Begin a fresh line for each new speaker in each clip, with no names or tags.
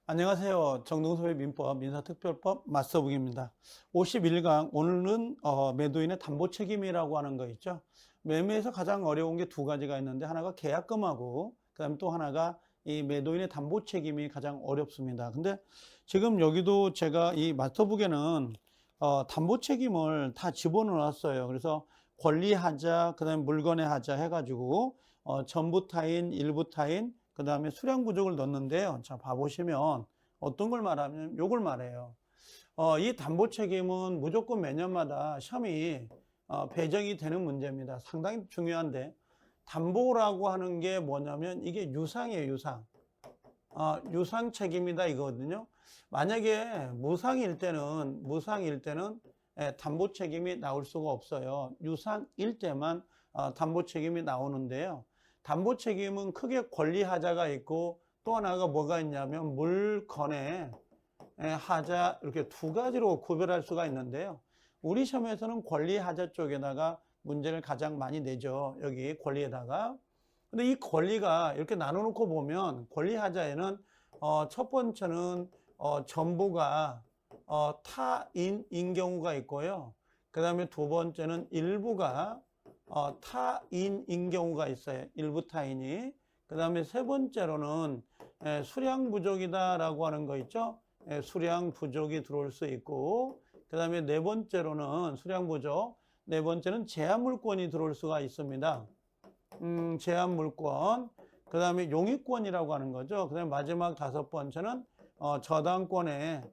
안녕하세요. 정동섭의 민법, 민사특별법 맞서북입니다. 51강, 오늘은 매도인의 담보책임이라고 하는 거 있죠. 매매에서 가장 어려운 게 두 가지가 있는데, 하나가 계약금하고, 그 다음에 또 하나가 이 매도인의 담보책임이 가장 어렵습니다. 근데 지금 여기도 제가 이 마스터북에는 담보책임을 다 집어넣었어요. 그래서 권리하자, 그 다음에 물건의 하자 해가지고 전부 타인, 일부 타인, 그 다음에 수량 부족을 넣었는데요. 자, 봐보시면 어떤 걸 말하면 요걸 말해요. 이 담보 책임은 무조건 매년마다 시험이 배정이 되는 문제입니다. 상당히 중요한데, 담보라고 하는 게 뭐냐면 이게 유상이에요, 유상. 유상 책임이다 이거거든요. 만약에 무상일 때는 담보 책임이 나올 수가 없어요. 유상일 때만 담보 책임이 나오는데요. 담보 책임은 크게 권리하자가 있고 또 하나가 뭐가 있냐면 물건의 하자, 이렇게 두 가지로 구별할 수가 있는데요. 우리 시험에서는 권리하자 쪽에다가 문제를 가장 많이 내죠. 여기 권리에다가. 근데 이 권리가 이렇게 나눠놓고 보면 권리하자에는 첫 번째는 전부가 타인인 경우가 있고요. 그 다음에 두 번째는 일부가 타인인 경우가 있어요. 일부 타인이. 그 다음에 세 번째로는 수량 부족이다라고 하는 거 있죠. 수량 부족이 들어올 수 있고, 그 다음에 네 번째로는 수량 부족, 네 번째는 제한 물권이 들어올 수가 있습니다. 제한 물권, 그 다음에 용의권이라고 하는 거죠. 그 다음에 마지막 다섯 번째는 저당권의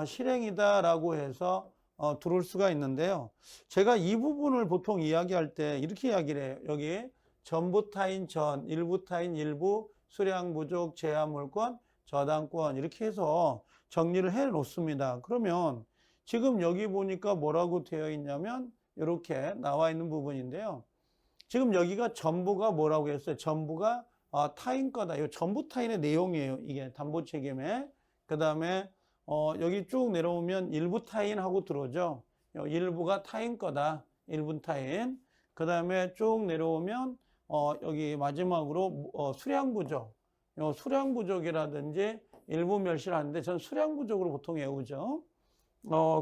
실행이다라고 해서 들어올 수가 있는데요. 제가 이 부분을 보통 이야기할 때 이렇게 이야기를 해요. 여기 전부 타인 전, 일부 타인 일부, 수량 부족, 제한 물권, 저당권 이렇게 해서 정리를 해 놓습니다. 그러면 지금 여기 보니까 뭐라고 되어 있냐면 이렇게 나와 있는 부분인데요. 지금 여기가 전부가 뭐라고 했어요? 전부가 타인 거다. 이 전부 타인의 내용이에요. 이게 담보 책임에. 그 다음에 여기 쭉 내려오면 일부 타인하고 들어오죠. 일부가 타인 거다. 일부 타인. 그 다음에 쭉 내려오면 여기 마지막으로 수량 부족. 수량 부족이라든지 일부 멸시를 하는데 전 수량 부족으로 보통 외우죠.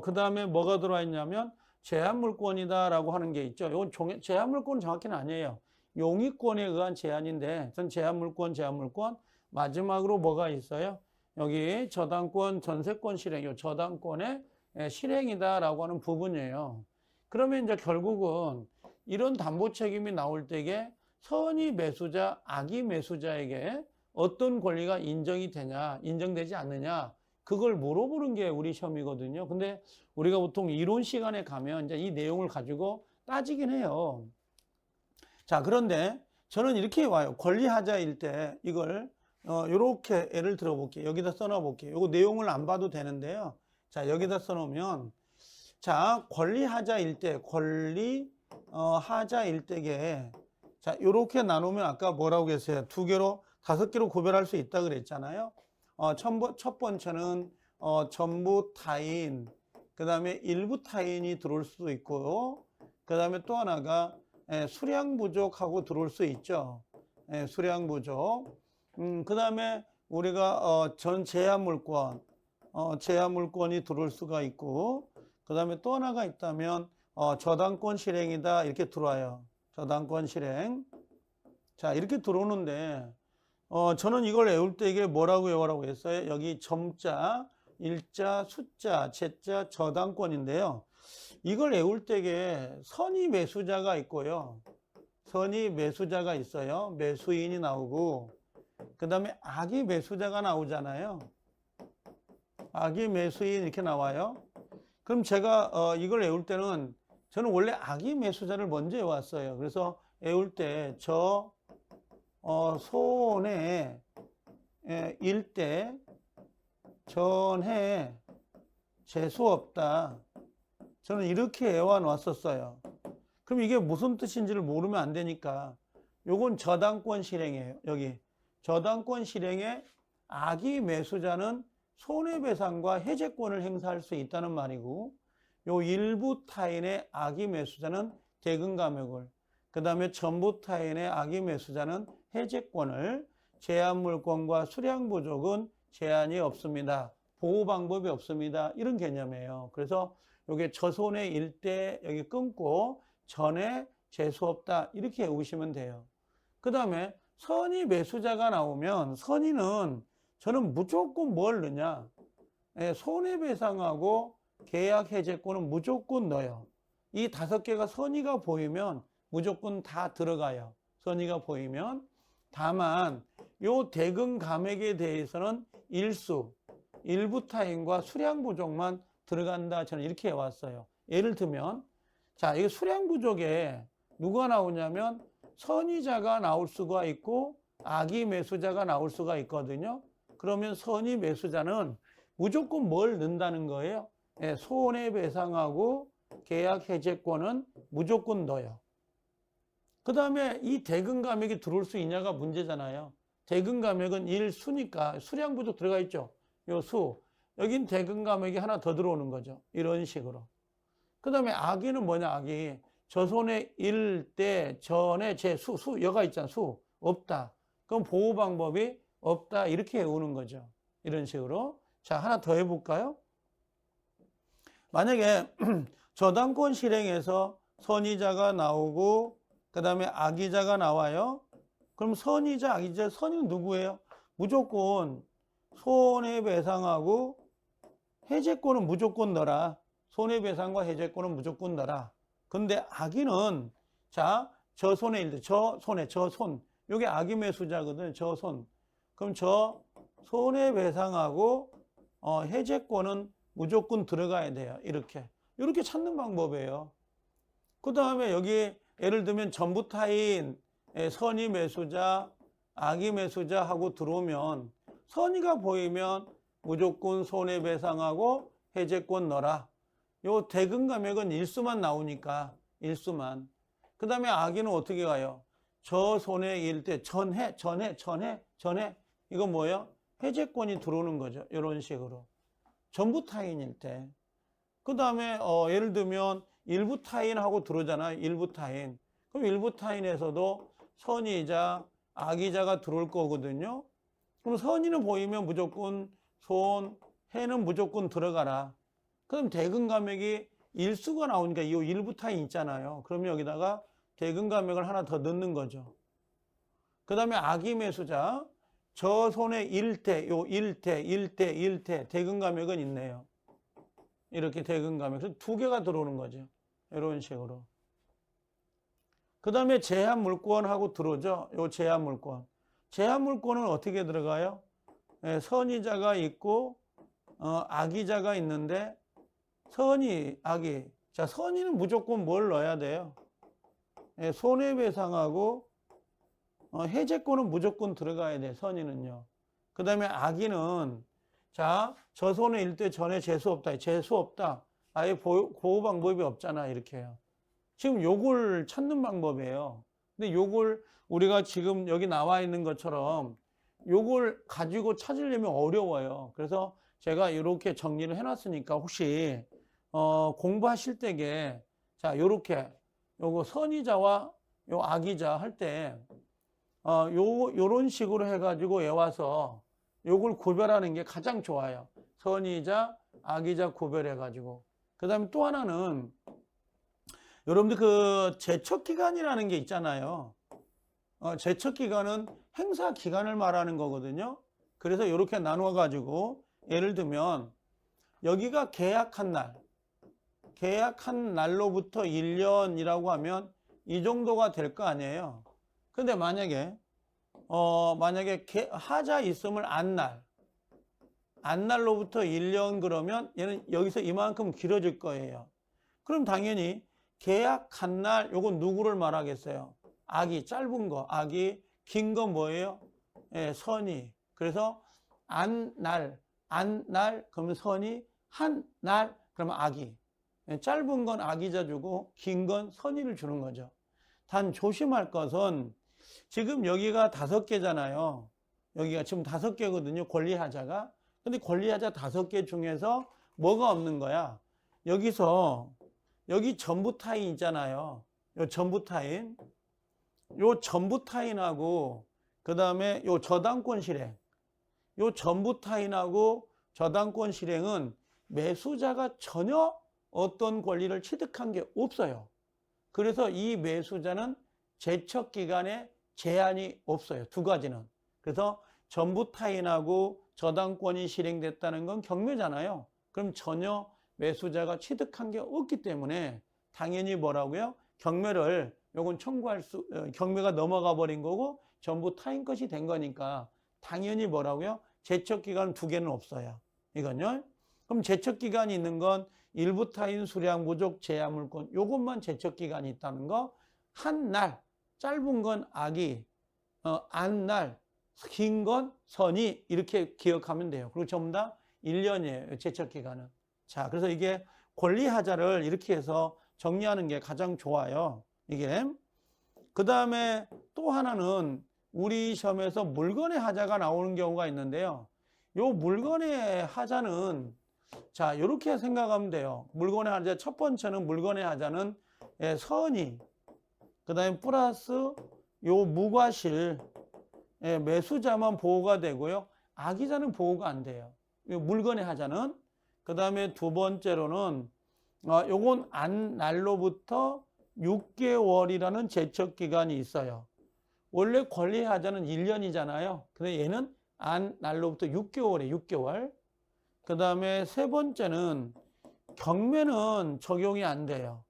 그 다음에 뭐가 들어와 있냐면 제한 물권이다라고 하는 게 있죠. 이건 제한 물권은 정확히는 아니에요. 용의권에 의한 제한인데 전 제한 물권. 마지막으로 뭐가 있어요? 여기 저당권, 전세권 실행, 요 저당권의 실행이다라고 하는 부분이에요. 그러면 이제 결국은 이런 담보 책임이 나올 때에 선의 매수자, 악의 매수자에게 어떤 권리가 인정이 되냐, 인정되지 않느냐, 그걸 물어보는 게 우리 시험이거든요. 근데 우리가 보통 이론 시간에 가면 이제 이 내용을 가지고 따지긴 해요. 자, 그런데 저는 이렇게 와요. 권리하자일 때 이걸 이렇게 예를 들어 볼게요. 여기다 써놔 볼게요. 이거 내용을 안 봐도 되는데요. 자, 여기다 써놓으면 자, 권리하자일 때 하자일 때게 자, 이렇게 나누면 아까 뭐라고 했어요? 두 개로 다섯 개로 구별할 수 있다 그랬잖아요. 첫 번째는 전부 타인, 그 다음에 일부 타인이 들어올 수도 있고요. 그 다음에 또 하나가 수량 부족하고 들어올 수 있죠. 수량 부족. 그 다음에 우리가 전 제한 물권, 제한 물권이 들어올 수가 있고, 그 다음에 또 하나가 있다면 저당권 실행이다 이렇게 들어와요. 저당권 실행. 자, 이렇게 들어오는데 저는 이걸 외울 때 이게 뭐라고 외우라고 했어요? 여기 점자, 일자, 숫자, 제자, 저당권인데요. 이걸 외울 때에 선의 매수자가 있고요. 선의 매수자가 있어요. 매수인이 나오고, 그 다음에 악의 매수자가 나오잖아요. 악의 매수인 이렇게 나와요. 그럼 제가 이걸 외울 때는 저는 원래 악의 매수자를 먼저 외웠어요. 그래서 외울 때 손해 일대 전해 재수 없다. 저는 이렇게 외워 놨었어요. 그럼 이게 무슨 뜻인지를 모르면 안 되니까 요건 저당권 실행이에요. 여기 저당권 실행에 악의 매수자는 손해배상과 해제권을 행사할 수 있다는 말이고, 요 일부 타인의 악의 매수자는 대금 감액을, 그 다음에 전부 타인의 악의 매수자는 해제권을, 제한 물권과 수량 부족은 제한이 없습니다. 보호 방법이 없습니다. 이런 개념이에요. 그래서 이게 저손해 일대 여기 끊고 전에 재수 없다 이렇게 외우시면 돼요. 그 다음에 선의 매수자가 나오면 선의는 저는 무조건 뭘 넣냐? 손해배상하고 계약 해제권은 무조건 넣어요. 이 5개가 선의가 보이면 무조건 다 들어가요. 선의가 보이면. 다만 요 대금 감액에 대해서는 일수, 일부 타인과 수량 부족만 들어간다. 저는 이렇게 해왔어요. 예를 들면 자, 이 수량 부족에 누가 나오냐면 선의자가 나올 수가 있고 악의 매수자가 나올 수가 있거든요. 그러면 선의 매수자는 무조건 뭘 넣는다는 거예요? 손해배상하고 계약 해제권은 무조건 넣어요. 그 다음에 이 대금 감액이 들어올 수 있냐가 문제잖아요. 대금 감액은 일수니까 수량 부족 들어가 있죠. 요 수. 여긴 대금 감액이 하나 더 들어오는 거죠. 이런 식으로. 그 다음에 악의는 뭐냐, 악의. 저손해 일대 전에 제수, 여가 있잖아. 수. 없다. 그럼 보호 방법이 없다. 이렇게 외우는 거죠. 이런 식으로. 자, 하나 더 해볼까요? 만약에 저당권 실행에서 선의자가 나오고 그 다음에 악의자가 나와요. 그럼 선의자, 악의자, 선의는 누구예요? 무조건 손해배상하고 해제권은 무조건 넣어라. 손해배상과 해제권은 무조건 넣어라. 근데 악의는 자, 저손해일 때, 저손. 이게 악의 매수자거든. 저손. 그럼 저 손해배상하고 해제권은 무조건 들어가야 돼요. 이렇게 찾는 방법이에요. 그 다음에 여기 예를 들면 전부 타인 선의 매수자, 악의 매수자 하고 들어오면 선의가 보이면 무조건 손해배상하고 해제권 넣어라. 요 대금 감액은 일수만 나오니까 일수만. 그 다음에 악의는 어떻게 가요? 저손해일 때 전해. 이거 뭐예요? 해제권이 들어오는 거죠. 이런 식으로. 전부 타인일 때. 그 다음에 예를 들면 일부 타인하고 들어오잖아요. 일부 타인. 그럼 일부 타인에서도 선의자, 악의자가 들어올 거거든요. 그럼 선의는 보이면 무조건 해는 무조건 들어가라. 그럼 대금 감액이 일수가 나오니까 이 일부 타인 있잖아요. 그러면 여기다가 대금 감액을 하나 더 넣는 거죠. 그 다음에 악의 매수자, 저손해 일대, 일대 대금 감액은 있네요. 이렇게 대금 감액. 그래서 2개가 들어오는 거죠. 이런 식으로. 그 다음에 제한 물권하고 들어오죠. 요 제한 물권. 제한 물권은 어떻게 들어가요? 선의자가 있고, 악의자가 있는데, 선의, 악의. 자, 선의는 무조건 뭘 넣어야 돼요? 손해배상하고, 해제권은 무조건 들어가야 돼, 선의는요. 그 다음에 악의는, 자, 저손해 일대 전에 재수 없다. 재수 없다. 아예 보호 방법이 없잖아. 이렇게 해요. 지금 요걸 찾는 방법이에요. 근데 요걸 우리가 지금 여기 나와 있는 것처럼 요걸 가지고 찾으려면 어려워요. 그래서 제가 이렇게 정리를 해놨으니까 혹시 공부하실 때에 자 요렇게 요거 선의자와 요 악의자 할 때 요런 식으로 해가지고 외워서 요걸 구별하는 게 가장 좋아요. 선의자, 악의자 구별해가지고. 그 다음에 또 하나는 여러분들 그 제척기간이라는 게 있잖아요. 제척기간은 행사 기간을 말하는 거거든요. 그래서 이렇게 나누어가지고 예를 들면 여기가 계약한 날로부터 1년이라고 하면 이 정도가 될 거 아니에요. 근데 만약에 하자 있음을 안날로부터 1년 그러면 얘는 여기서 이만큼 길어질 거예요. 그럼 당연히 계약한 날 요건 누구를 말하겠어요? 악이 짧은 거, 악이 긴 거 뭐예요? 선의. 그래서 안날 그러면 선의, 한날 그러면 악이. 짧은 건 악의자 주고 긴 건 선의를 주는 거죠. 단 조심할 것은 지금 여기가 5개잖아요. 여기가 지금 5개거든요. 권리하자가. 근데 권리하자 5개 중에서 뭐가 없는 거야? 여기 전부 타인 있잖아요. 요 전부 타인. 요 전부 타인하고 그 다음에 요 저당권 실행. 요 전부 타인하고 저당권 실행은 매수자가 전혀 어떤 권리를 취득한 게 없어요. 그래서 이 매수자는 제척 기간에 제한이 없어요. 두 가지는. 그래서 전부 타인하고 저당권이 실행됐다는 건 경매잖아요. 그럼 전혀 매수자가 취득한 게 없기 때문에 당연히 뭐라고요? 경매를 요건 경매가 넘어가 버린 거고 전부 타인 것이 된 거니까 당연히 뭐라고요? 제척 기간 두 개는 없어요. 이건요. 그럼 제척 기간이 있는 건 일부 타인 수량 부족 제한 물권 요것만 제척 기간이 있다는 거. 한 날 짧은 건 아기, 안 날, 긴 건 선이 이렇게 기억하면 돼요. 그리고 전부 다 1년이에요. 제척 기간은. 자, 그래서 이게 권리하자를 이렇게 해서 정리하는 게 가장 좋아요. 이게. 그 다음에 또 하나는 우리 시험에서 물건의 하자가 나오는 경우가 있는데요. 요 물건의 하자는 자, 이렇게 생각하면 돼요. 물건의 하자, 첫 번째는 물건의 하자는 선의, 그 다음에 플러스 요 무과실, 매수자만 보호가 되고요. 악의자는 보호가 안 돼요. 요 물건의 하자는. 그 다음에 두 번째로는 요건 안 날로부터 6개월이라는 제척 기간이 있어요. 원래 권리 하자는 1년이잖아요. 근데 얘는 안 날로부터 6개월에 6개월. 그 다음에 세 번째는 경매는 적용이 안 돼요.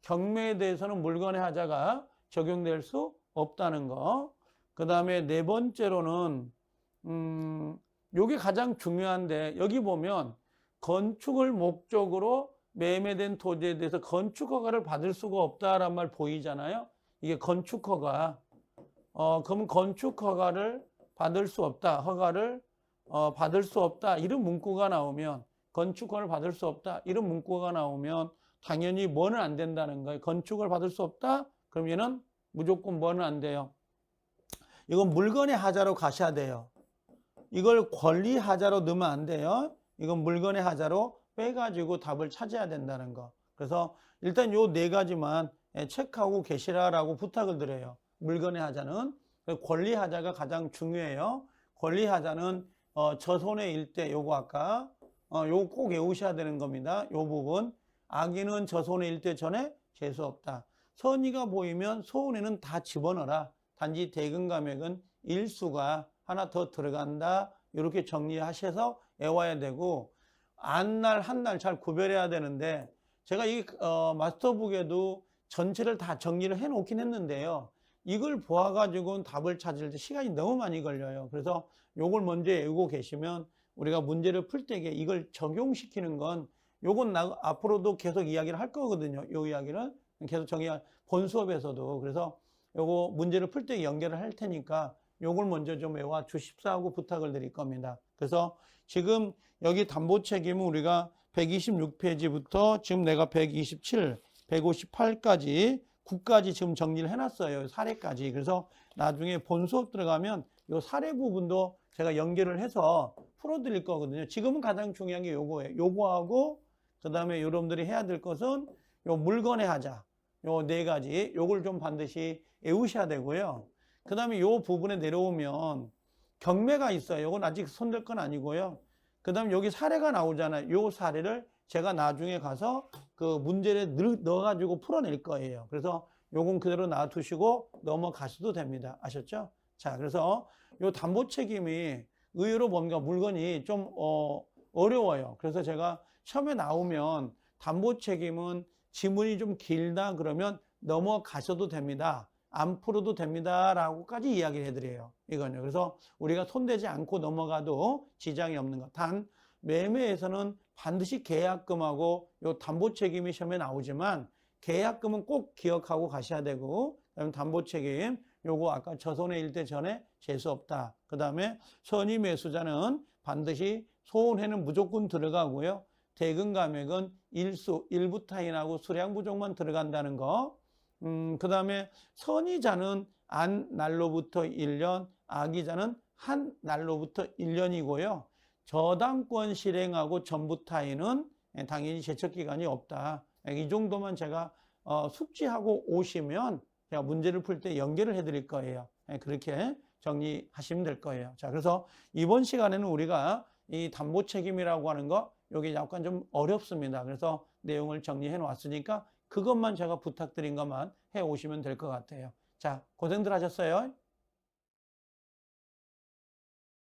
경매에 대해서는 물건의 하자가 적용될 수 없다는 거. 그 다음에 네 번째로는 요게 가장 중요한데 여기 보면 건축을 목적으로 매매된 토지에 대해서 건축허가를 받을 수가 없다란 말 보이잖아요. 이게 건축허가. 그럼 건축허가를 받을 수 없다. 허가를 받을 수 없다. 이런 문구가 나오면 건축허가를 받을 수 없다. 이런 문구가 나오면 당연히 뭐는 안 된다는 거예요. 건축을 받을 수 없다. 그럼 얘는 무조건 뭐는 안 돼요. 이건 물건의 하자로 가셔야 돼요. 이걸 권리 하자로 넣으면 안 돼요. 이건 물건의 하자로 빼가지고 답을 찾아야 된다는 거. 그래서 일단 요 네 가지만 체크하고 계시라라고 부탁을 드려요. 물건의 하자는. 권리 하자가 가장 중요해요. 권리 하자는 저 손에 일 때 요거 아까 요거 꼭 외우셔야 되는 겁니다. 요 부분. 악의는 저 손에 일 때 전에 재수 없다. 선의가 보이면 소원에는 다 집어넣어라. 단지 대금 감액은 일수가 하나 더 들어간다. 이렇게 정리하셔서 외워야 되고 안 날, 한 날 잘 구별해야 되는데 제가 이 마스터북에도 전체를 다 정리를 해 놓긴 했는데요. 이걸 보아가지고는 답을 찾을 때 시간이 너무 많이 걸려요. 그래서 요걸 먼저 외우고 계시면 우리가 문제를 풀 때 이걸 적용시키는 건 요건 앞으로도 계속 이야기를 할 거거든요. 요 이야기를 계속 본 수업에서도. 그래서 요거 문제를 풀 때 연결을 할 테니까 요걸 먼저 좀 외워 주십사 하고 부탁을 드릴 겁니다. 그래서 지금 여기 담보 책임은 우리가 126페이지부터 지금 내가 127, 158까지 9까지 지금 정리를 해놨어요. 사례까지. 그래서 나중에 본 수업 들어가면 요 사례 부분도 제가 연결을 해서 풀어드릴 거거든요. 지금은 가장 중요한 게 요거예요. 요거하고 그 다음에 여러분들이 해야 될 것은 요 물건의 하자. 요 네 가지. 요걸 좀 반드시 외우셔야 되고요. 그 다음에 요 부분에 내려오면 경매가 있어요. 요건 아직 손댈 건 아니고요. 그 다음에 여기 사례가 나오잖아요. 요 사례를 제가 나중에 가서 그 문제를 넣어가지고 풀어낼 거예요. 그래서 요건 그대로 놔두시고 넘어가셔도 됩니다. 아셨죠? 자, 그래서 요 담보 책임이 의외로 뭔가 물건이 좀 어려워요. 그래서 제가 시험에 나오면 담보 책임은 지문이 좀 길다 그러면 넘어가셔도 됩니다. 안 풀어도 됩니다. 라고까지 이야기를 해드려요. 이건요. 그래서 우리가 손대지 않고 넘어가도 지장이 없는 것. 단, 매매에서는 반드시 계약금하고 요 담보 책임이 시험에 나오지만 계약금은 꼭 기억하고 가셔야 되고, 그다음에 담보 책임, 요거 아까 저 손에 일 때 전에 재수 없다. 그 다음에 선의 매수자는 반드시 소원회는 무조건 들어가고요. 대금 감액은 일부 타인하고 수량 부족만 들어간다는 거. 그 다음에 선의자는 안 날로부터 1년, 악의자는 한 날로부터 1년이고요. 저당권 실행하고 전부 타인은 당연히 제척기간이 없다. 이 정도만 제가 숙지하고 오시면 제가 문제를 풀 때 연결을 해드릴 거예요. 그렇게 정리하시면 될 거예요. 자, 그래서 이번 시간에는 우리가 이 담보 책임이라고 하는 거, 요게 약간 좀 어렵습니다. 그래서 내용을 정리해 놓았으니까 그것만 제가 부탁드린 것만 해 오시면 될 것 같아요. 자, 고생들 하셨어요.